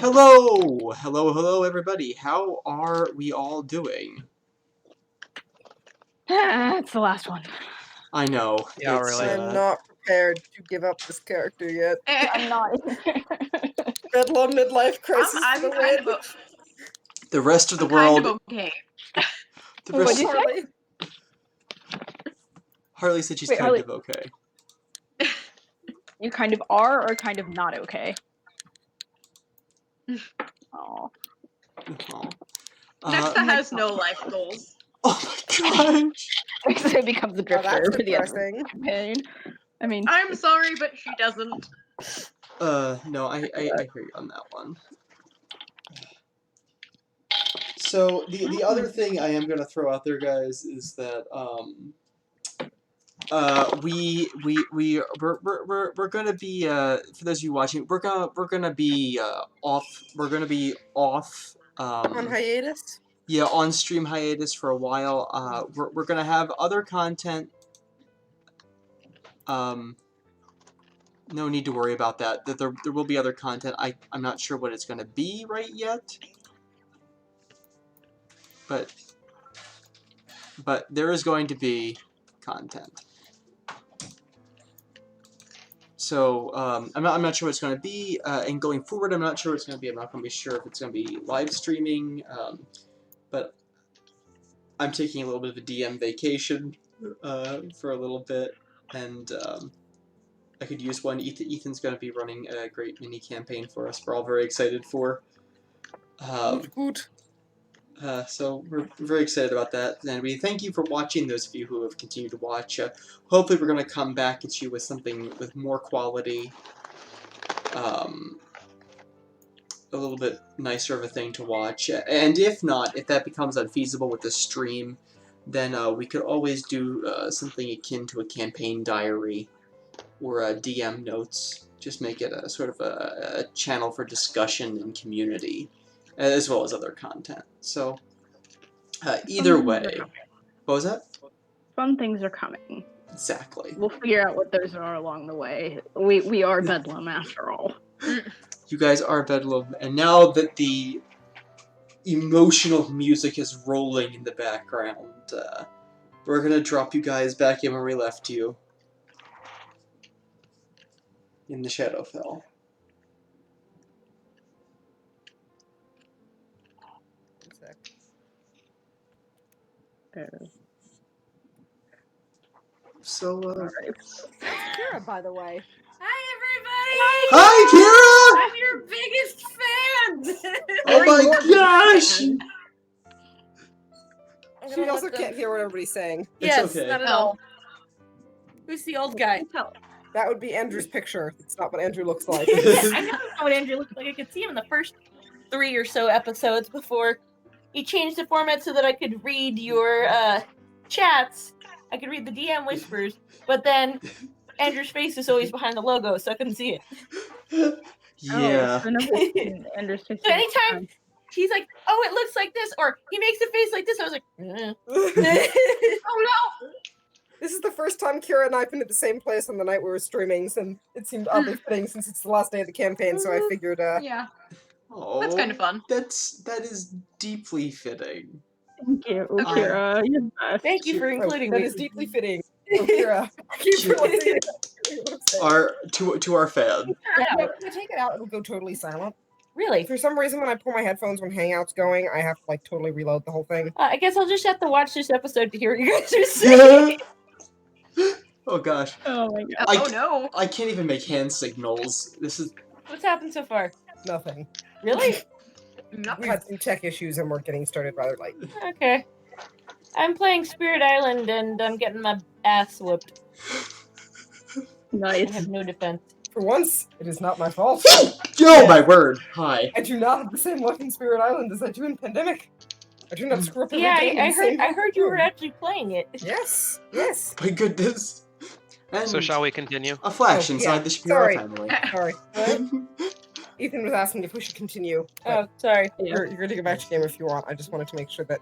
Hello, everybody. How are we all doing? It's the last one. I know. Yeah, really. I'm not prepared to give up this character yet. I'm not. Bedlam midlife crisis. I'm the kind win. of The rest of the I'm world. kind of okay. The What'd rest. you say? Harley. Harley said she's Wait, kind Harley. of okay. You kind of are or kind of not okay? Oh. Oh. Nexa has no life goals. Oh my gosh. It becomes a Oh, drifter that's for the other depressing. campaign. I mean, I'm sorry, but she doesn't. No, I hear you on that one. So the other thing I am gonna throw out there, guys, is that we're gonna be for those of you watching, we're gonna be off On hiatus? yeah, on stream hiatus for a while. We're gonna have other content. No need to worry about that. There will be other content. I'm not sure what it's gonna be right yet. But there is going to be content. So I'm not sure what it's going to be, and going forward, I'm not sure what it's going to be. I'm not going to be sure if it's going to be live streaming, but I'm taking a little bit of a DM vacation for a little bit, and I could use one. Ethan's going to be running a great mini campaign for us. We're all very excited for. Good. So we're very excited about that, and we thank you for watching, those of you who have continued to watch. Hopefully we're going to come back at you with something with more quality, a little bit nicer of a thing to watch, and if not, if that becomes unfeasible with the stream, then we could always do something akin to a campaign diary, or DM notes, just make it a sort of a channel for discussion and community, as well as other content. So, either way. What was that? fun things are coming. Exactly. We'll figure out what those are along the way. We are Bedlam after all. You guys are Bedlam, and now that the emotional music is rolling in the background, we're gonna drop you guys back in where we left you. In the Shadowfell. So, Alright. Kira, by the way. Hi, everybody! Hi, Kira! I'm your biggest fan! Oh my gosh! She also can't hear what everybody's saying. Yes, okay. not at all. Who's the old guy? That would be Andrew's picture. It's not what Andrew looks like. I know what Andrew looks like. I could see him in the first 3 or so episodes before he changed the format so that I could read your chats. I could read the DM whispers, but then Andrew's face is always behind the logo, so I couldn't see it. Yeah. Oh, so nobody's seen Andrew's face. So anytime he's like, "Oh, it looks like this," or he makes a face like this, I was like, "Oh no!" This is the first time Kira and I have been at the same place on the night we were streaming, and it seemed oddly fitting since it's the last day of the campaign, so I figured, Yeah, Oh, that's kind of fun. that is deeply fitting. Thank you, Okay. Kira. You're the best. Thank you for including that me. is deeply fitting. Oh, Kira. To our fan. Yeah, if you take it out, it'll go totally silent. Really? For some reason, when I pull my headphones when Hangout's going, I have to like totally reload the whole thing. I guess I'll just have to watch this episode to hear what you guys are saying. Oh gosh. Oh my god. Oh no! I can't even make hand signals. This is. What's happened so far? Nothing. Really? We had some tech issues and we're getting started rather late. Okay. I'm playing Spirit Island and I'm getting my ass whooped. I Nice. have no defense. For once, it is not my fault. Oh my word! Hi. I do not have the same luck in Spirit Island as I do in Pandemic. I do not screw up every Yeah, game in the same I heard you were room. actually playing it. Yes, yes. My goodness. And So shall we continue? a flash Oh, inside yeah. the Shapiro Sorry. family. Sorry. Ethan was asking if we should continue. Oh, sorry. You're going to go back to game if you want. I just wanted to make sure that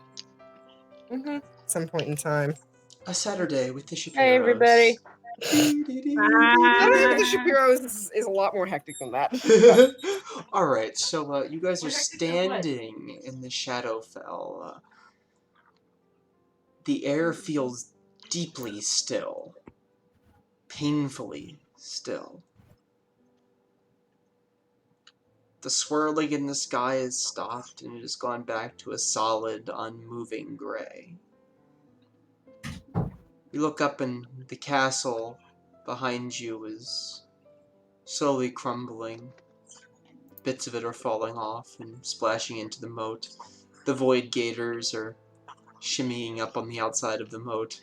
Mm-hmm. at some point in time. A Saturday with the Shapiros. Hey, everybody. I think the Shapiro is a lot more hectic than that. Alright, so you guys are standing in the Shadowfell. The air feels deeply still. Painfully still. The swirling in the sky has stopped and it has gone back to a solid, unmoving gray. You look up and the castle behind you is slowly crumbling. Bits of it are falling off and splashing into the moat. The void gators are shimmying up on the outside of the moat.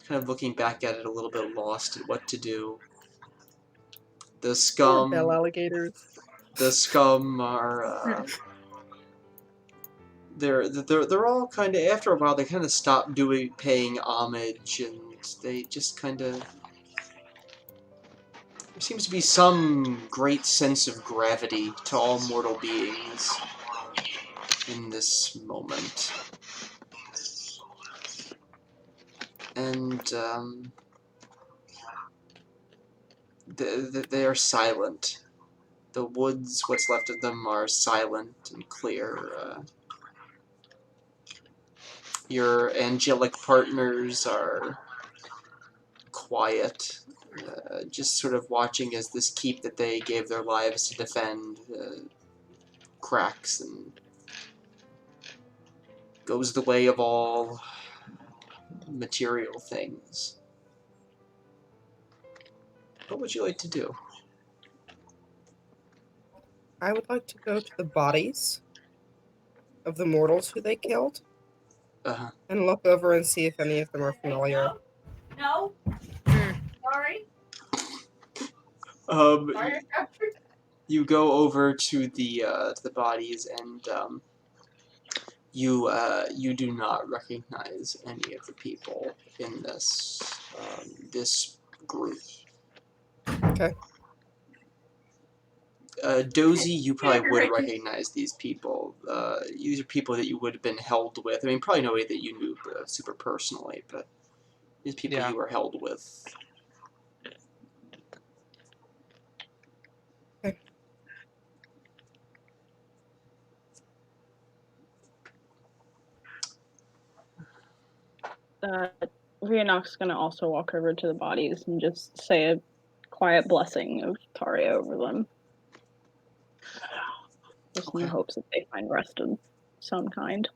Kind of looking back at it a little bit lost at what to do. The Poor scum... bell alligators. The scum are... They're all kind of... After a while, they kind of stop paying homage, and they just kind of... There seems to be some great sense of gravity to all mortal beings in this moment. And, they are silent. The woods, what's left of them, are silent and clear. Your angelic partners are quiet, just sort of watching as this keep that they gave their lives to defend cracks and goes the way of all material things. What would you like to do? I would like to go to the bodies of the mortals who they killed and look over and see if any of them are familiar. No. Sorry. Sorry. You go over to the bodies, and you do not recognize any of the people in this group. Okay. Dozy, you probably would Right. recognize these people. These are people that you would have been held with. I mean, probably nobody that you knew super personally, but these people you were held with. Okay. Rianok's gonna also walk over to the bodies and just say a quiet blessing of Taria over them. Just in the hopes that they find rest of some kind.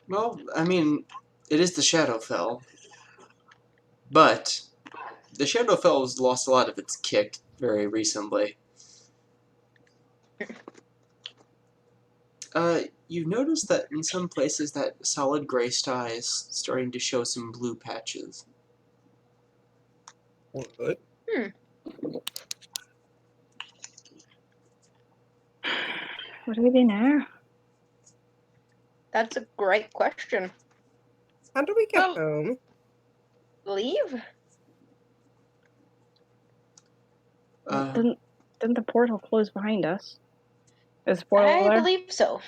Well, I mean, it is the Shadowfell, but the Shadowfell has lost a lot of its kick very recently. You notice that in some places that solid gray sky is starting to show some blue patches. What? What do we do now? That's a great question. How do we get Well- home? Leave? Didn't the portal close behind us? Is the portal I there? believe so.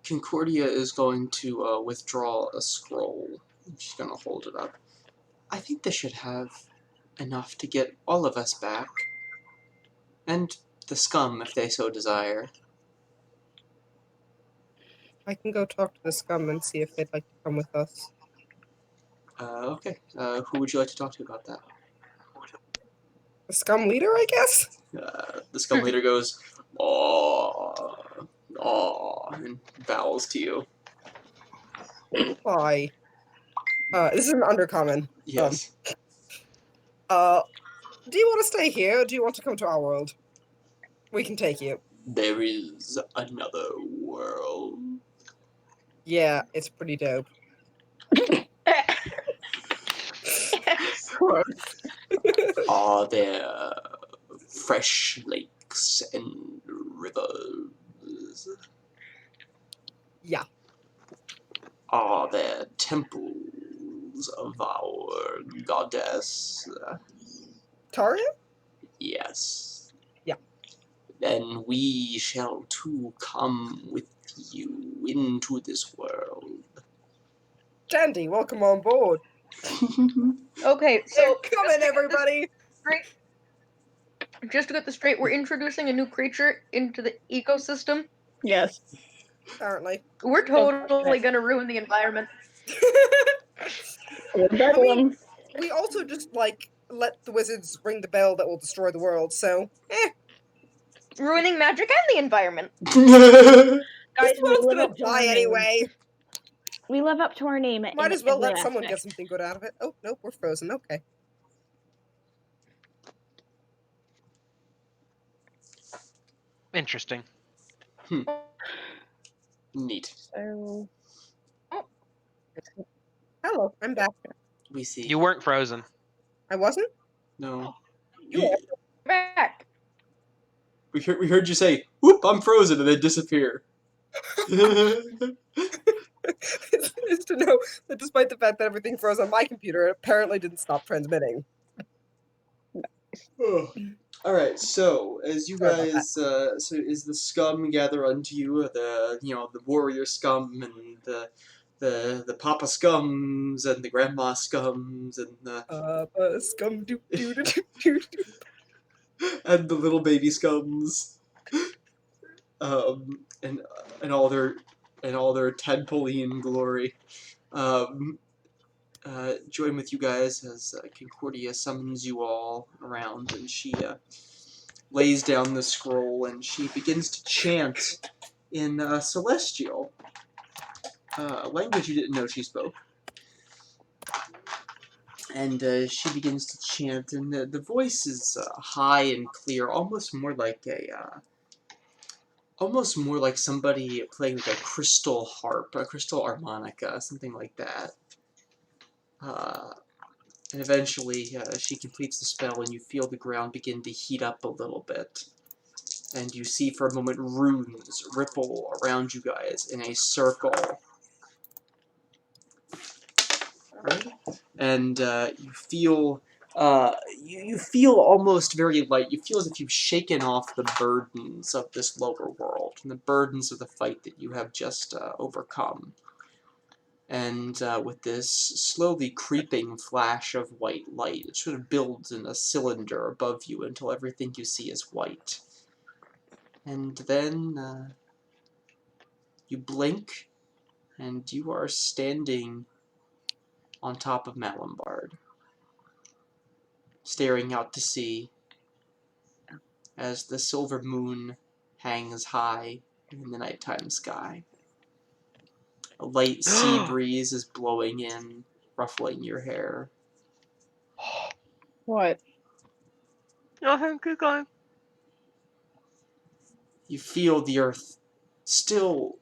Concordia is going to withdraw a scroll. She's going to hold it up. I think this should have enough to get all of us back. And the scum, if they so desire. I can go talk to the scum and see if they'd like to come with us. Okay. Who would you like to talk to about that? The scum leader, I guess? The scum leader goes, "Aww, aww," and bows to you. Why? This is an undercommon. Yes. Do you want to stay here, or do you want to come to our world? We can take you. There is another world. Yeah, it's pretty dope. Are there fresh lakes and rivers? Yeah. Are there temples of our goddess? Taria? Yes. Yeah. Then we shall too come with you into this world. Jandy, welcome on board. Okay, so Come in, everybody. straight. Just to get this straight, we're introducing a new creature into the ecosystem. Yes. Apparently. We're totally gonna ruin the environment. We're I Bedlam. mean, we also just, like, let the wizards ring the bell that will destroy the world, so, Ruining magic and the environment. Guys, this we world's live gonna up to our die name. anyway. We live up to our name. Might in as well every let someone get aspect. something good out of it. Oh, nope, we're frozen. Okay. Interesting. Neat. So, Hello, I'm back. We see. You weren't frozen. I wasn't? No. You are. Back. We heard you say, "Whoop! I'm frozen," and then disappear. It's to know that despite the fact that everything froze on my computer, it apparently didn't stop transmitting. All right. So as you Sorry about guys, so as the scum gather unto you, the warrior scum and the papa scums and the grandma scums and the Scum doo doo doo doo doo. and the little baby scums, and all their tadpolean glory. Join with you guys as Concordia summons you all around, and she lays down the scroll and she begins to chant in Celestial, a language you didn't know she spoke. And she begins to chant, and the voice is high and clear, almost more like somebody playing like a crystal harp, a crystal harmonica, something like that. And eventually, she completes the spell, and you feel the ground begin to heat up a little bit. And you see for a moment runes ripple around you guys in a circle. Right? And you feel you feel almost very light. You feel as if you've shaken off the burdens of this lower world and the burdens of the fight that you have just overcome. And with this slowly creeping flash of white light, it sort of builds in a cylinder above you until everything you see is white. And then you blink, and you are standing on top of Mount Lombard, staring out to sea as the silver moon hangs high in the nighttime sky. A light sea breeze is blowing in, ruffling your hair. what? Nothing, keep going. You feel the earth still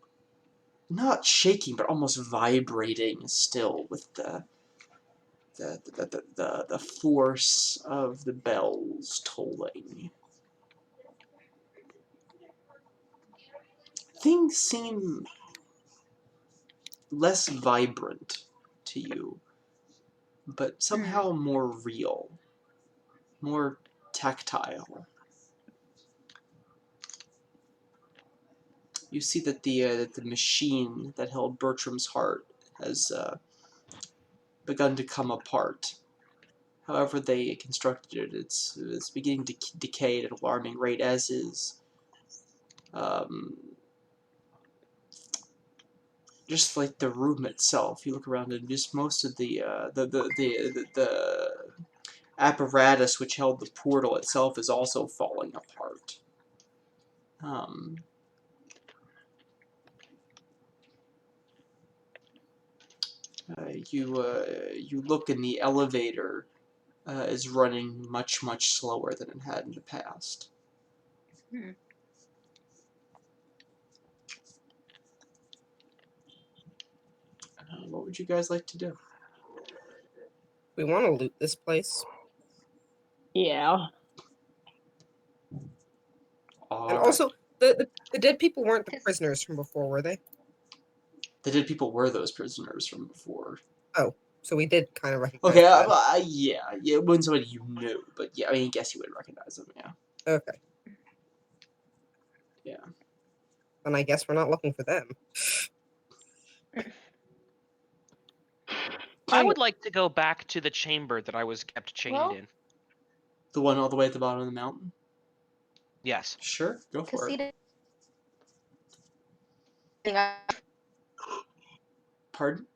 not shaking, but almost vibrating still with the force of the bells tolling. Things seem less vibrant to you, but somehow more real, more tactile. You see that the machine that held Bertram's heart has begun to come apart. However they constructed it, it's beginning to decay at an alarming rate, as is just like the room itself. You look around and just most of the apparatus which held the portal itself is also falling apart. You look, and the elevator is running much slower than it had in the past. What would you guys like to do? We want to loot this place. Yeah. And also, the dead people weren't the prisoners from before, were they? The dead people were those prisoners from before. Oh, so we did kind of recognize Okay, them. yeah, it wasn't somebody you knew, but yeah, I mean, I guess you would recognize them, yeah. Okay. Yeah. And I guess we're not looking for them. I would like to go back to the chamber that I was kept chained in. The one all the way at the bottom of the mountain? Yes. Sure, go for it. Pardon?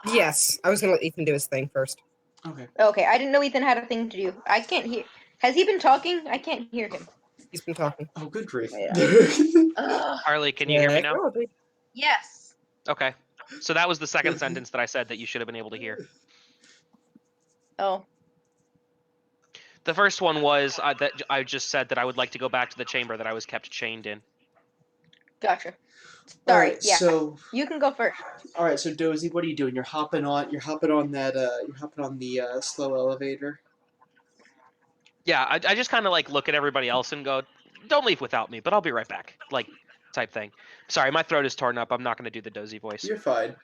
Yes, I was gonna let Ethan do his thing first. Okay. Okay, I didn't know Ethan had a thing to do. I can't hear. Has he been talking? I can't hear him. He's been talking. Oh, good grief. Ugh. Harley, can you hear me now? Yes. Okay. So that was the second sentence that I said that you should have been able to hear. Oh. The first one was that I just said that I would like to go back to the chamber that I was kept chained in. Gotcha. All Sorry. right, Yeah. so You can go first. all right, so Dozy, what are you doing? You're hopping on the slow elevator. Yeah, I just kind of like look at everybody else and go, "Don't leave without me," but I'll be right back, like type thing. Sorry, my throat is torn up. I'm not going to do the Dozy voice. You're fine.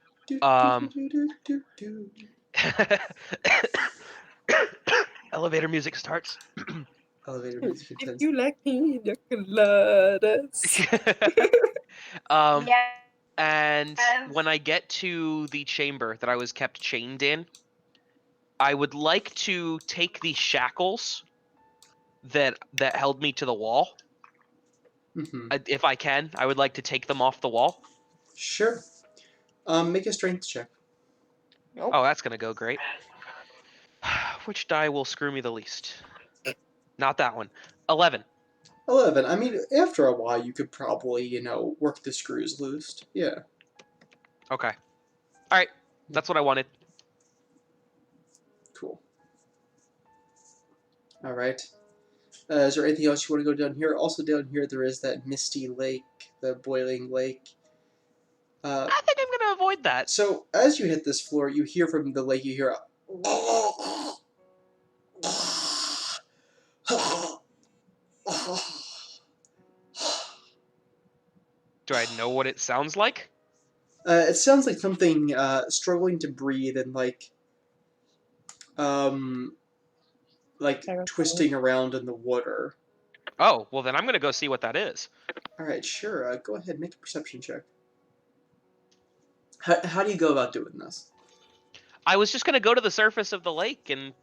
Elevator music starts. Elevator music If intense. you like pina coladas. Yeah. And when I get to the chamber that I was kept chained in, I would like to take the shackles that held me to the wall. Mm-hmm. If I can, I would like to take them off the wall. Sure. Make a strength check. Nope. Oh, that's gonna go great. Which die will screw me the least? Not that one. 11. 11. I mean, after a while, you could probably, work the screws loose. Yeah. Okay. All right. That's what I wanted. Cool. All right. Is there anything else you want to go down here? Also down here, there is that misty lake, the boiling lake. I think I'm gonna avoid that. So as you hit this floor, you hear from the lake. You hear a Do I know what it sounds like? it sounds like something struggling to breathe and like twisting around in the water. Oh, well then I'm gonna go see what that is. All right, sure. Go ahead, make a perception check. How do you go about doing this? I was just gonna go to the surface of the lake and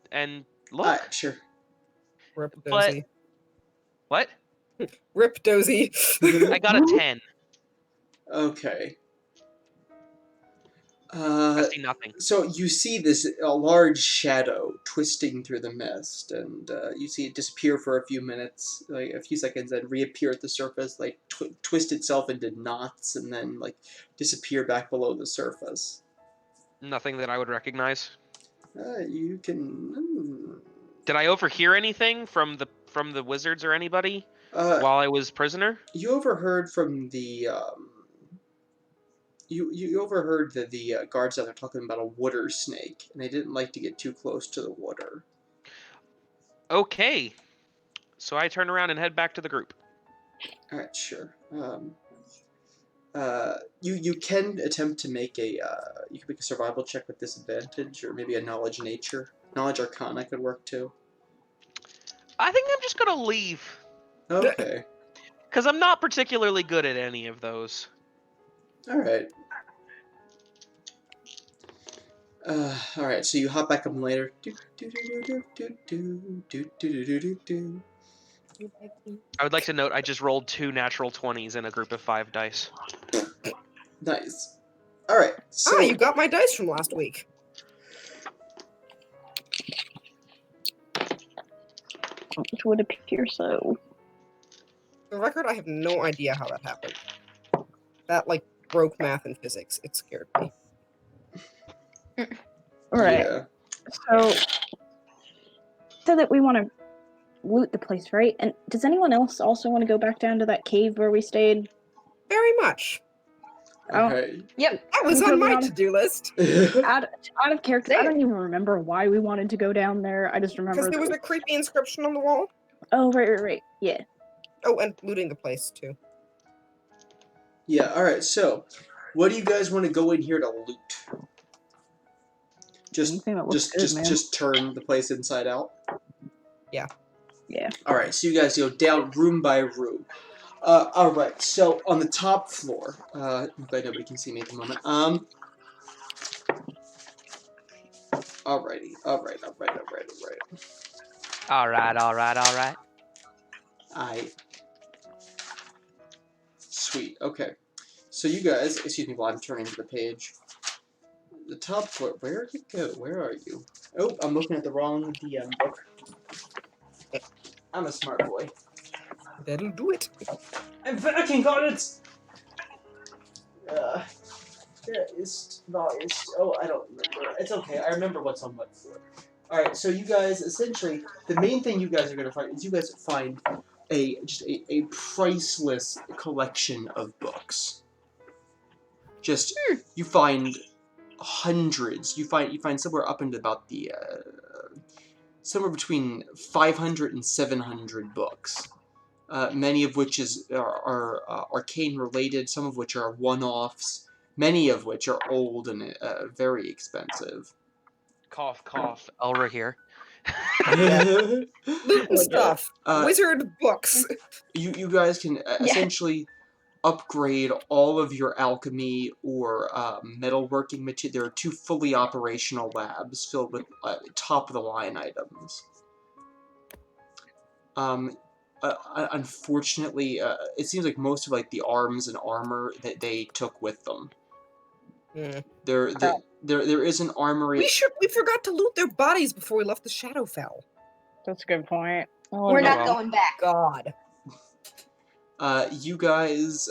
look. All right, sure. Rip But Dozy. what? Rip Dozy. I got a 10. Okay. I see nothing. So you see a large shadow twisting through the mist, and you see it disappear for a few minutes, like a few seconds, and reappear at the surface, like twist itself into knots, and then like disappear back below the surface. Nothing that I would recognize. You can. Did I overhear anything from the wizards or anybody while I was prisoner? You overheard from the. You overheard the guards out there talking about a water snake, and they didn't like to get too close to the water. Okay. So I turn around and head back to the group. All right, sure. You can attempt to make a survival check with disadvantage, or maybe a knowledge arcana could work too. I think I'm just gonna leave. Okay. Because I'm not particularly good at any of those. All right. All right. So you hop back up later. I would like to note I just rolled 2 natural 20s in a group of 5 dice. Nice. All right. So you got my dice from last week. It would appear so. For the record, I have no idea how that happened. That, broke math and physics. It scared me. Right. Yeah. So that we want to loot the place, right? And does anyone else also want to go back down to that cave where we stayed? Very much. Okay. Yep. That was on my to-do list. Out of character, I don't even remember why we wanted to go down there. I just remember Because there was a creepy inscription on the wall. Oh, right. Yeah. Oh, and looting the place, too. Yeah. All right. So, what do you guys want to go in here to loot? Just turn the place inside out. Yeah. Yeah. All right. So you guys go down room by room. All right. So on the top floor, I'm glad nobody can see me at the moment. Alrighty. Alright. Sweet. Okay. So you guys, excuse me while I'm turning to the page. The top floor. Where did it go? Where are you? Oh, I'm looking at the wrong DM book. I'm a smart boy. That'll do it. I'm fucking got it! There is oh, I don't remember. It's okay. I remember what's on what floor. Alright, so you guys, essentially, the main thing you guys are going to find is you guys find a priceless collection of books. Just, you find hundreds. You find somewhere up into about the, somewhere between 500 and 700 books. Many of which are arcane related, some of which are one-offs, many of which are old and very expensive. Cough, cough. Elra here. Loot and stuff. Wizard books. You guys can essentially upgrade all of your alchemy or metalworking material. There are 2 fully operational labs filled with top-of-the-line items. Unfortunately, it seems like most of the arms and armor that they took with them. There is an armory. We forgot to loot their bodies before we left the Shadowfell. That's a good point. We're not going back. God. You guys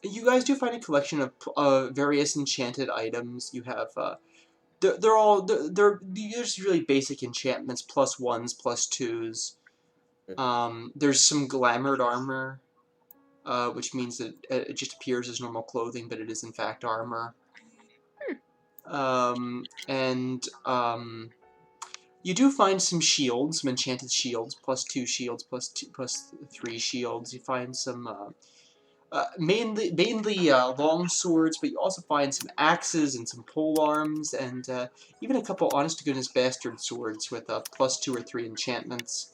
do find a collection of various enchanted items. You have they're just really basic enchantments, +1s, +2s. There's some glamored armor, which means that it just appears as normal clothing, but it is in fact armor. You do find some shields, some enchanted shields, +2 shields, +3 shields. You find some, mainly long swords, but you also find some axes and some polearms, and even a couple honest-to-goodness bastard swords with +2 or 3 enchantments.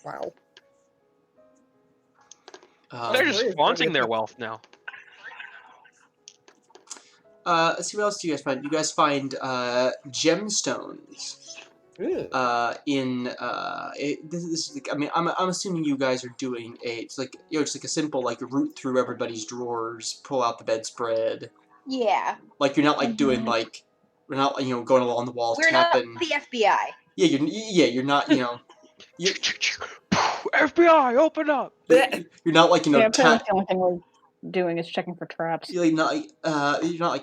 Wow. They're just flaunting their wealth now. Let's see, what else do you guys find? You guys find gemstones. This is I mean, I'm assuming you guys are doing it's like a simple root through everybody's drawers, pull out the bedspread. Yeah. Like you're not doing we're not going along the walls tapping. We're not the FBI. You're not FBI, open up! You're not Yeah, the only thing we're doing is checking for traps. You're not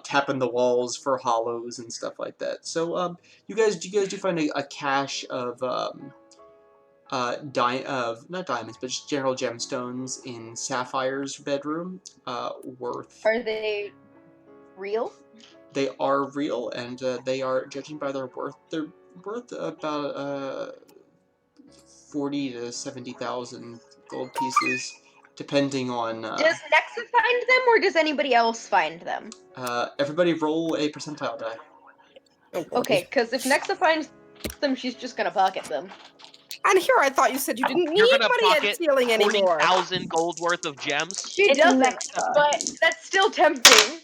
tapping the walls for hollows and stuff like that. So you guys do find a cache of not diamonds, but just general gemstones in Sapphire's bedroom. Worth. Are they real? They are real, and they are, judging by their worth, they're worth about 40 to 70,000 gold pieces, depending on. Does Nexa find them, or does anybody else find them? Everybody roll a percentile die. Okay, because if Nexa finds them, she's just gonna pocket them. And here I thought you said you didn't need money at stealing anymore. 40,000 gold worth of gems? She doesn't, but that's still tempting.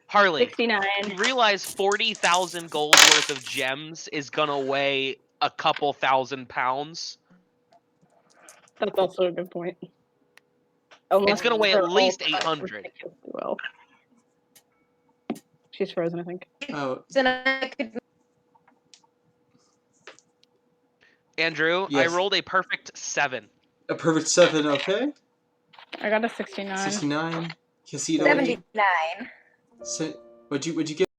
Harley, 69. you realize 40,000 gold worth of gems is gonna weigh a couple thousand pounds? That's also a good point. It's gonna weigh at least 800. Well, she's frozen, I think. Oh. Then I could. Andrew, Yes. I rolled a perfect 7. A perfect 7, okay. I got a 69. 69. Casito. 79. What'd you get?